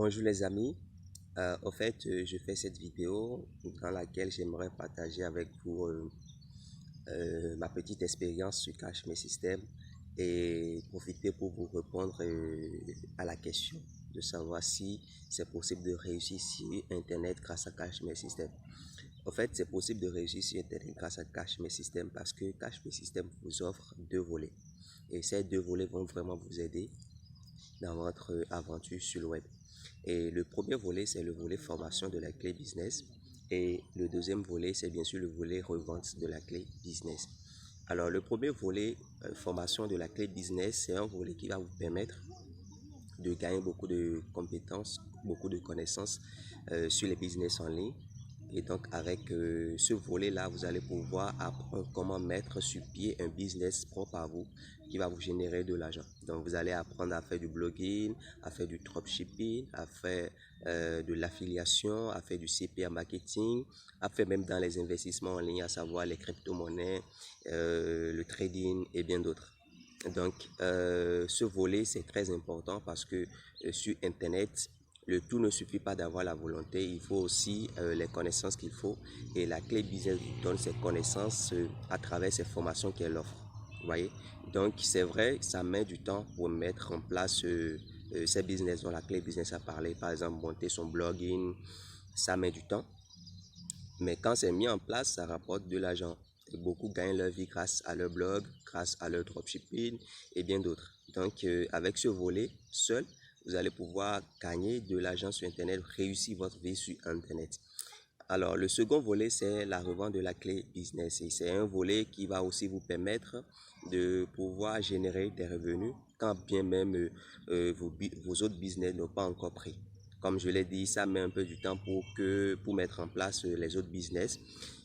Bonjour les amis, je fais cette vidéo dans laquelle j'aimerais partager avec vous ma petite expérience sur Cache Mes Systèmes et profiter pour vous répondre à la question de savoir si c'est possible de réussir sur Internet grâce à Cache Mes Systèmes. En fait, c'est possible de réussir sur Internet grâce à Cache Mes Systèmes parce que Cache Mes Systèmes vous offre deux volets et ces deux volets vont vraiment vous aider dans votre aventure sur le web. Et le premier volet, c'est le volet formation de la clé business. Et le deuxième volet, c'est bien sûr le volet revente de la clé business. Alors, le premier volet, formation de la clé business, c'est un volet qui va vous permettre de gagner beaucoup de compétences, beaucoup de connaissances sur les business en ligne. Et donc, avec ce volet-là, vous allez pouvoir apprendre comment mettre sur pied un business propre à vous qui va vous générer de l'argent. Donc, vous allez apprendre à faire du blogging, à faire du dropshipping, à faire de l'affiliation, à faire du CPA marketing, à faire même dans les investissements en ligne, à savoir les crypto-monnaies, le trading et bien d'autres. Donc, ce volet, c'est très important parce que sur Internet, le tout ne suffit pas d'avoir la volonté, il faut aussi les connaissances qu'il faut. Et la clé business vous donne ces connaissances à travers ces formations qu'elle offre. Vous voyez? Donc, c'est vrai, ça met du temps pour mettre en place ces business dont la clé business a parlé. Par exemple, monter son blogging, ça met du temps. Mais quand c'est mis en place, ça rapporte de l'argent. Beaucoup gagnent leur vie grâce à leur blog, grâce à leur dropshipping et bien d'autres. Donc, avec ce volet seul, vous allez pouvoir gagner de l'argent sur Internet, réussir votre vie sur Internet. Alors, le second volet, c'est la revente de la clé business. Et c'est un volet qui va aussi vous permettre de pouvoir générer des revenus quand bien même vos autres business n'ont pas encore pris. Comme je l'ai dit, ça met un peu du temps pour mettre en place les autres business.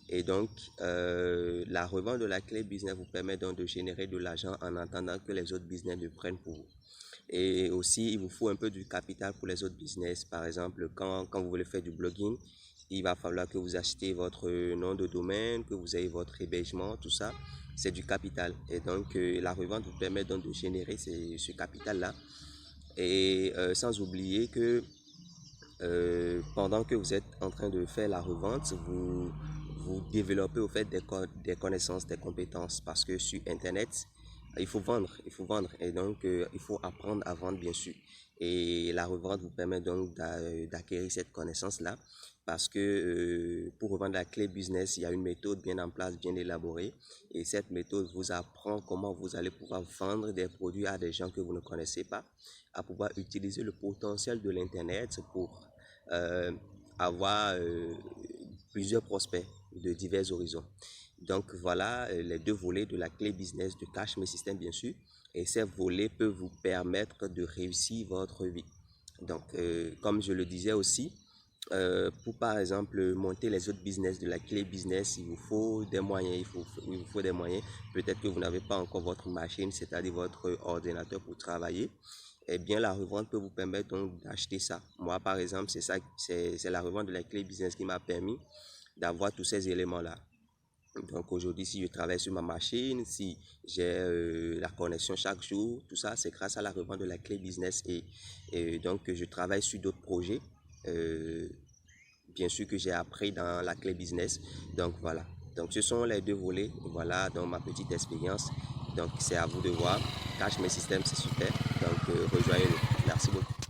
Et donc, la revente de la clé business vous permet donc de générer de l'argent en attendant que les autres business le prennent pour vous. Et aussi, il vous faut un peu du capital pour les autres business. Par exemple, quand vous voulez faire du blogging, il va falloir que vous achetez votre nom de domaine, que vous ayez votre hébergement, tout ça. C'est du capital. Et donc, la revente vous permet donc de générer ce capital-là. Et sans oublier que pendant que vous êtes en train de faire la revente, vous développez au fait des connaissances, des compétences parce que sur Internet, il faut vendre. Et donc, il faut apprendre à vendre bien sûr. Et la revente vous permet donc d'acquérir cette connaissance-là parce que pour revendre la clé business, il y a une méthode bien en place, bien élaborée. Et cette méthode vous apprend comment vous allez pouvoir vendre des produits à des gens que vous ne connaissez pas, à pouvoir utiliser le potentiel de l'Internet pour avoir plusieurs prospects de divers horizons. Donc voilà les deux volets de la clé business de Cache Mes Systèmes bien sûr. Et ces volets peuvent vous permettre de réussir votre vie. Donc comme je le disais aussi, pour par exemple monter les autres business de la clé business, il vous faut des moyens, il vous faut des moyens. Peut-être que vous n'avez pas encore votre machine, c'est-à-dire votre ordinateur pour travailler. Eh bien, la revente peut vous permettre donc d'acheter ça. Moi, par exemple, c'est la revente de la clé business qui m'a permis d'avoir tous ces éléments-là. Donc aujourd'hui, si je travaille sur ma machine, si j'ai la connexion chaque jour, tout ça, c'est grâce à la revente de la clé business. Et donc, je travaille sur d'autres projets, bien sûr que j'ai appris dans la clé business. Donc voilà. Donc ce sont les deux volets. Voilà dans ma petite expérience. Donc c'est à vous de voir. Cache Mes Systèmes, c'est super. Donc rejoignez-nous. Merci beaucoup.